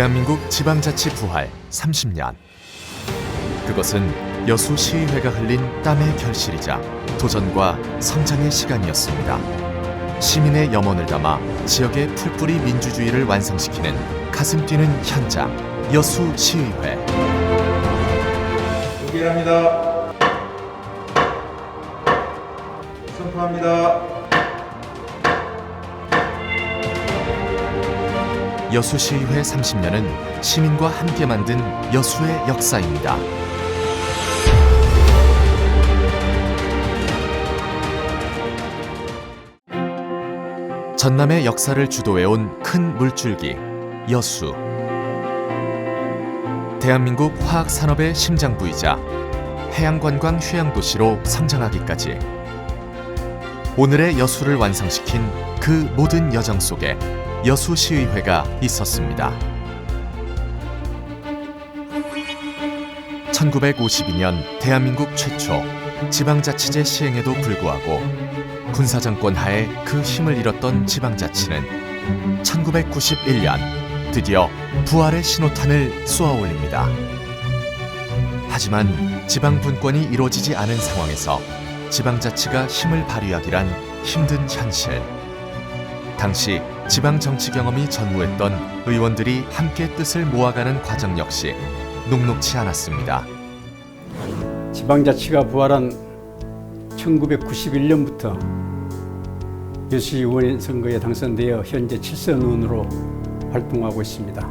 대한민국 지방자치 부활 30년. 그것은 여수 시의회가 흘린 땀의 결실이자 도전과 성장의 시간이었습니다. 시민의 염원을 담아 지역의 풀뿌리 민주주의를 완성시키는 가슴 뛰는 현장, 여수 시의회. 공개합니다. 선포합니다. 여수시의회 30년은 시민과 함께 만든 여수의 역사입니다. 전남의 역사를 주도해온 큰 물줄기, 여수. 대한민국 화학산업의 심장부이자 해양관광 휴양도시로 성장하기까지 오늘의 여수를 완성시킨 그 모든 여정 속에 여수시의회가 있었습니다. 1952년 대한민국 최초 지방자치제 시행에도 불구하고 군사정권 하에 그 힘을 잃었던 지방자치는 1991년 드디어 부활의 신호탄을 쏘아올립니다. 하지만 지방분권이 이루어지지 않은 상황에서 지방자치가 힘을 발휘하기란 힘든 현실. 당시 지방정치 경험이 전무했던 의원들이 함께 뜻을 모아가는 과정 역시 녹록치 않았습니다. 지방자치가 부활한 1991년부터 여수의원 선거에 당선되어 현재 7선 의원으로 활동하고 있습니다.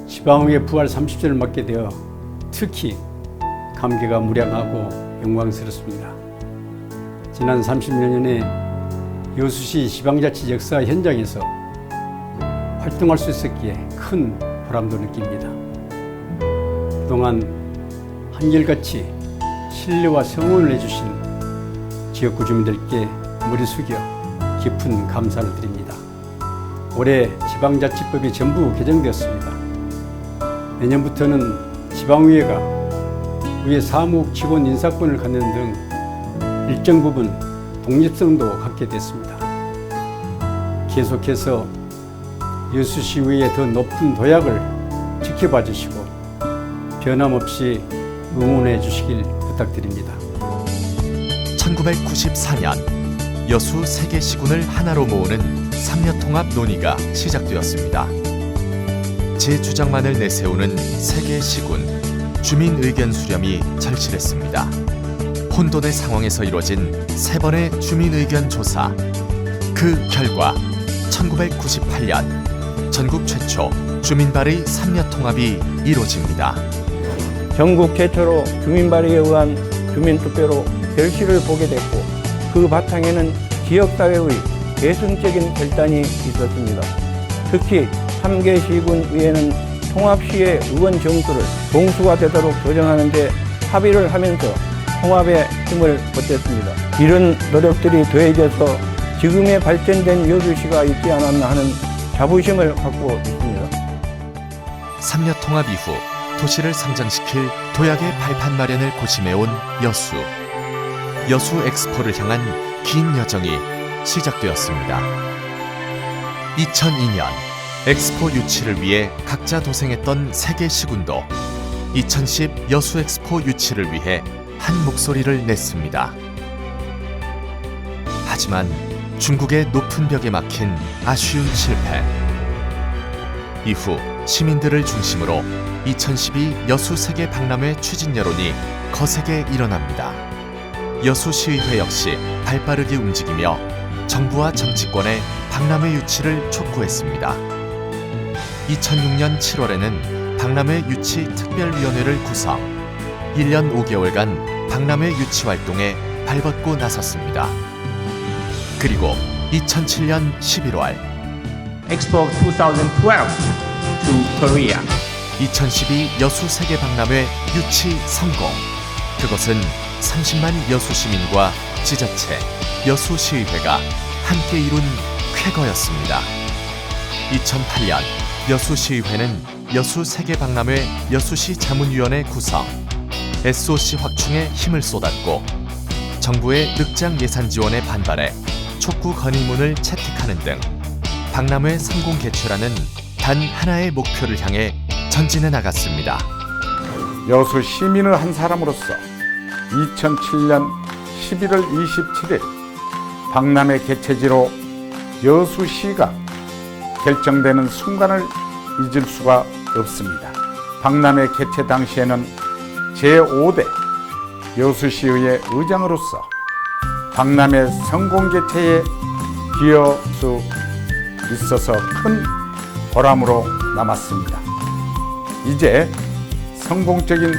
지방의회 부활 30주년을 맞게 되어 특히 감개가 무량하고 영광스럽습니다. 지난 30년간의 여수시 지방자치 역사 현장에서 활동할 수 있었기에 큰 보람도 느낍니다. 그동안 한결같이 신뢰와 성원을 해주신 지역구 주민들께 머리 숙여 깊은 감사를 드립니다. 올해 지방자치법이 전부 개정되었습니다. 내년부터는 지방의회가 의회 사무국 직원 인사권을 갖는 등 일정 부분 독립성도 갖게 됐습니다. 계속해서 여수시의회의 더 높은 도약을 지켜봐 주시고 변함없이 응원해 주시길 부탁드립니다. 1994년 여수 세개 시군을 하나로 모으는 삼려통합 논의가 시작되었습니다. 제 주장만을 내세우는 세개 시군, 주민 의견 수렴이 절실했습니다. 혼돈의 상황에서 이뤄진 3번의 주민 의견 조사. 그 결과 1998년 전국 최초 주민 발의 삼려통합이 이루어집니다. 전국 최초로 주민 발의에 의한 주민투표로 결실을 보게 됐고 그 바탕에는 지역사회의 계승적인 결단이 있었습니다. 특히 3개 시군 위에는 통합시의 의원 정수를 동수가 되도록 조정하는 데 합의를 하면서 통합의 힘을 보탰습니다. 이런 노력들이 더해져서 지금의 발전된 여수시가 있지 않았나 하는 자부심을 갖고 있습니다. 삼려통합 이후 도시를 성장시킬 도약의 발판 마련을 고심해온 여수. 여수 엑스포를 향한 긴 여정이 시작되었습니다. 2002년 엑스포 유치를 위해 각자 도생했던 3개 시군도 2010 여수 엑스포 유치를 위해 한 목소리를 냈습니다. 하지만 중국의 높은 벽에 막힌 아쉬운 실패. 이후 시민들을 중심으로 2012 여수 세계 박람회 추진 여론이 거세게 일어납니다. 여수시의회 역시 발빠르게 움직이며 정부와 정치권의 박람회 유치를 촉구했습니다. 2006년 7월에는 박람회 유치 특별위원회를 구성, 1년 5개월간 박람회 유치 활동에 발벗고 나섰습니다. 그리고 2007년 11월 Expo 2012 to Korea. 2012 여수 세계 박람회 유치 성공. 그것은 30만 여수 시민과 지자체, 여수시의회가 함께 이룬 쾌거였습니다. 2008년 여수시의회는 여수 세계 박람회 여수시 자문위원회 구성, SOC 확충에 힘을 쏟았고 정부의 늑장 예산 지원에 반발해 촉구 건의문을 채택하는 등 박람회 성공 개최라는 단 하나의 목표를 향해 전진해 나갔습니다. 여수 시민의 한 사람으로서 2007년 11월 27일 박람회 개최지로 여수시가 결정되는 순간을 잊을 수가 없습니다. 박람회 개최 당시에는 제5대 여수시의회 의장으로서 박람회 성공 개최에 기여할 수 있어서 큰 보람으로 남았습니다. 이제 성공적인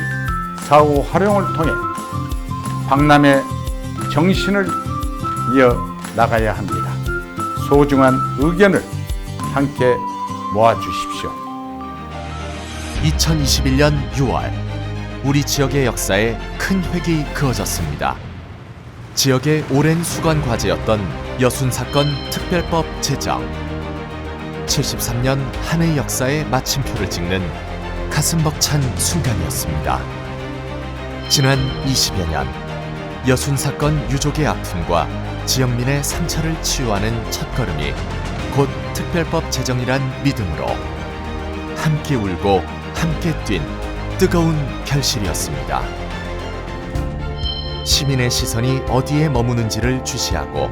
사후 활용을 통해 박람회 정신을 이어나가야 합니다. 소중한 의견을 함께 모아주십시오. 2021년 6월 우리 지역의 역사에 큰 획이 그어졌습니다. 지역의 오랜 수건 과제였던 여순사건 특별법 제정. 73년 한 해 역사의 마침표를 찍는 가슴 벅찬 순간이었습니다. 지난 20여 년 여순사건 유족의 아픔과 지역민의 상처를 치유하는 첫걸음이 곧 특별법 제정이란 믿음으로 함께 울고 함께 뛴 뜨거운 결실이었습니다. 시민의 시선이 어디에 머무는지를 주시하고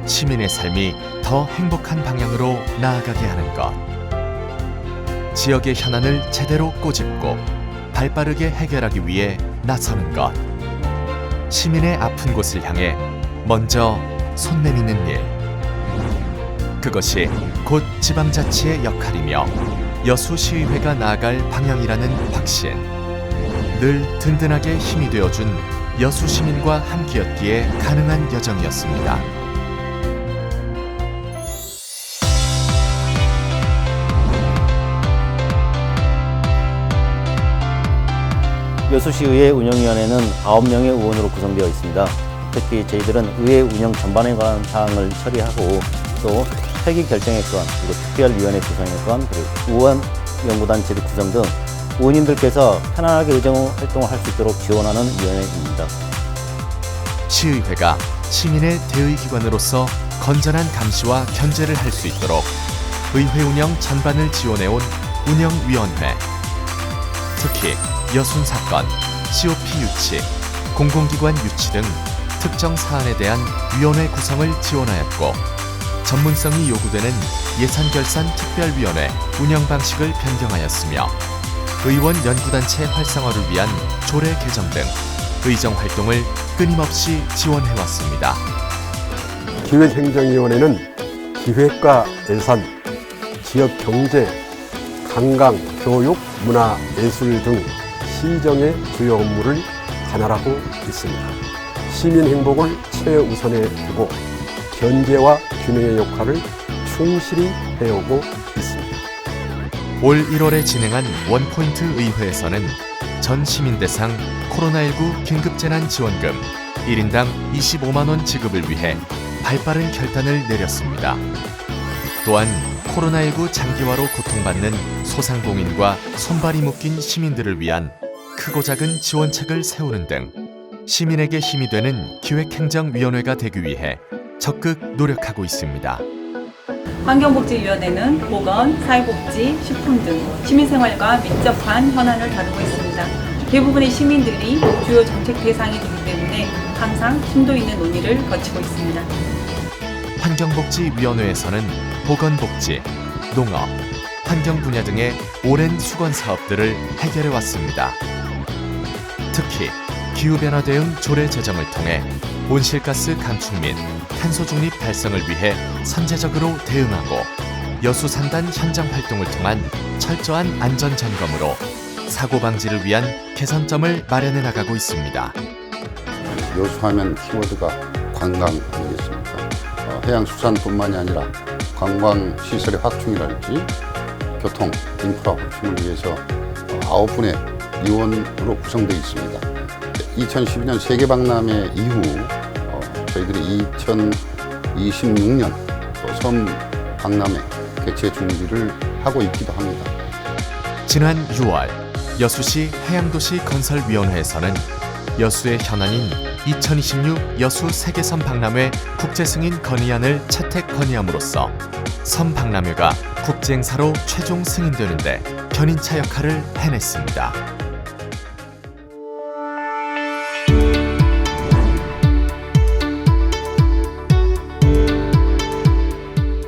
시민의 삶이 더 행복한 방향으로 나아가게 하는 것. 지역의 현안을 제대로 꼬집고 발빠르게 해결하기 위해 나서는 것. 시민의 아픈 곳을 향해 먼저 손 내미는 일. 그것이 곧 지방자치의 역할이며 여수시의회가 나아갈 방향이라는 확신. 늘 든든하게 힘이 되어준 여수시민과 함께였기에 가능한 여정이었습니다. 여수시의회 운영위원회는 9명의 의원으로 구성되어 있습니다. 특히 저희들은 의회 운영 전반에 관한 사항을 처리하고 또 회기 결정의 건, 그리고 특별위원회 구성의 건, 그리고 의원 연구단체의 구성 등 의원님들께서 편안하게 의정 활동을 할 수 있도록 지원하는 위원회입니다. 시의회가 시민의 대의기관으로서 건전한 감시와 견제를 할 수 있도록 의회 운영 전반을 지원해온 운영위원회. 특히 여순사건, COP 유치, 공공기관 유치 등 특정 사안에 대한 위원회 구성을 지원하였고 전문성이 요구되는 예산결산특별위원회 운영 방식을 변경하였으며 의원 연구단체 활성화를 위한 조례 개정 등 의정 활동을 끊임없이 지원해왔습니다. 기획행정위원회는 기획과 예산, 지역 경제, 관광, 교육, 문화, 예술 등 시정의 주요 업무를 관할하고 있습니다. 시민 행복을 최우선에 두고 견제와 균형의 역할을 충실히 해오고 있습니다. 올 1월에 진행한 원포인트 의회에서는 전 시민 대상 코로나19 긴급재난지원금 1인당 25만 원 지급을 위해 발빠른 결단을 내렸습니다. 또한 코로나19 장기화로 고통받는 소상공인과 손발이 묶인 시민들을 위한 크고 작은 지원책을 세우는 등 시민에게 힘이 되는 기획행정위원회가 되기 위해 적극 노력하고 있습니다. 환경복지위원회는 보건, 사회복지, 식품 등 시민생활과 밀접한 현안을 다루고 있습니다. 대부분의 시민들이 주요 정책 대상이 되기 때문에 항상 심도 있는 논의를 거치고 있습니다. 환경복지위원회에서는 보건복지, 농업, 환경 분야 등의 오랜 수건 사업들을 해결해 왔습니다. 특히 기후변화 대응 조례 제정을 통해 온실가스 감축 및 탄소 중립 달성을 위해 선제적으로 대응하고 여수 산단 현장 활동을 통한 철저한 안전 점검으로 사고 방지를 위한 개선점을 마련해 나가고 있습니다. 여수하면 키워드가 관광 아니겠습니까? 해양수산뿐만이 아니라 관광 시설의 확충이랄지 교통, 인프라 확충을 위해서 9분의 위원으로 구성되어 있습니다. 2012년 세계박람회 이후 저희들이 2026년 섬 박람회 개최 준비를 하고 있기도 합니다. 지난 6월 여수시 해양도시 건설위원회에서는 여수의 현안인 2026 여수 세계섬 박람회 국제승인 건의안을 채택 건의함으로써 섬 박람회가 국제행사로 최종 승인되는데 견인차 역할을 해냈습니다.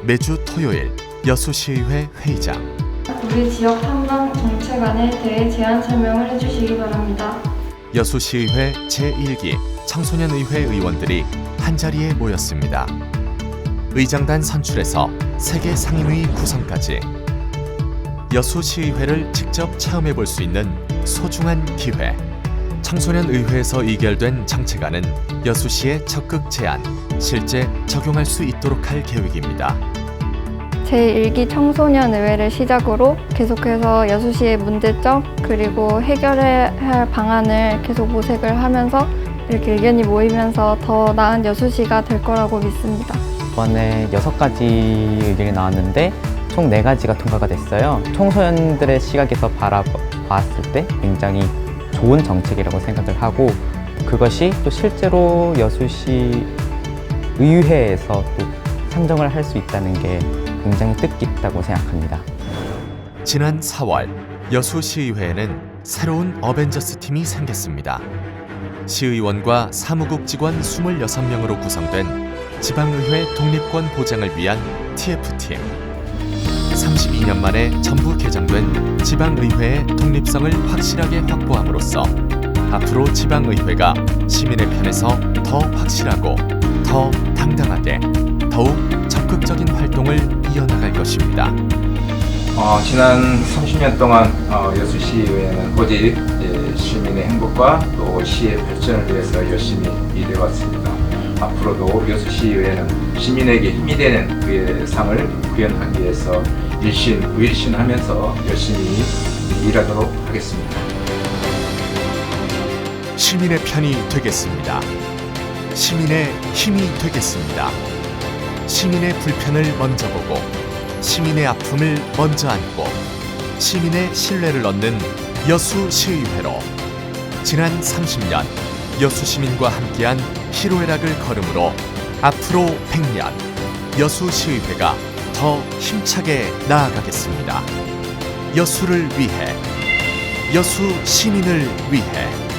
매주 토요일 여수시의회 회의장. 우리 지역 한강 정책안에 대해 제안 설명을 해주시기 바랍니다. 여수시의회 제1기 청소년의회 의원들이 한자리에 모였습니다. 의장단 선출에서 세계 상임위 구성까지 여수시의회를 직접 체험해 볼 수 있는 소중한 기회. 청소년의회에서 의결된 정책안은 여수시의 적극 제안, 실제 적용할 수 있도록 할 계획입니다. 제1기 청소년의회를 시작으로 계속해서 여수시의 문제점 그리고 해결해야 할 방안을 계속 모색을 하면서 이렇게 의견이 모이면서 더 나은 여수시가 될 거라고 믿습니다. 이번에 6가지 의견이 나왔는데 총 4가지가 통과가 됐어요. 청소년들의 시각에서 바라봤을 때 굉장히 좋은 정책이라고 생각을 하고 그것이 또 실제로 여수시 의회에서 또 상정을 할 수 있다는 게 굉장히 뜻깊다고 생각합니다. 지난 4월 여수시의회에는 새로운 어벤져스 팀이 생겼습니다. 시의원과 사무국 직원 26명으로 구성된 지방의회 독립권 보장을 위한 TF팀. 32년 만에 전부 개정된 지방의회의 독립성을 확실하게 확보함으로써 앞으로 지방의회가 시민의 편에서 더 확실하고 더 당당하게 더욱 적극적인 활동을 이어나갈 것입니다. 지난 30년 동안 여수시의회는 오직 시민의 행복과 또 시의 발전을 위해서 열심히 일해왔습니다. 앞으로도 여수시의회는 시민에게 힘이 되는 그의 상을 구현하기 위해서 일신하면서 열심히 일하도록 하겠습니다. 시민의 편이 되겠습니다. 시민의 힘이 되겠습니다. 시민의 불편을 먼저 보고 시민의 아픔을 먼저 안고 시민의 신뢰를 얻는 여수시의회로 지난 30년 여수시민과 함께한 희로애락을 걸음으로 앞으로 100년 여수시의회가 더 힘차게 나아가겠습니다. 여수를 위해, 여수 시민을 위해.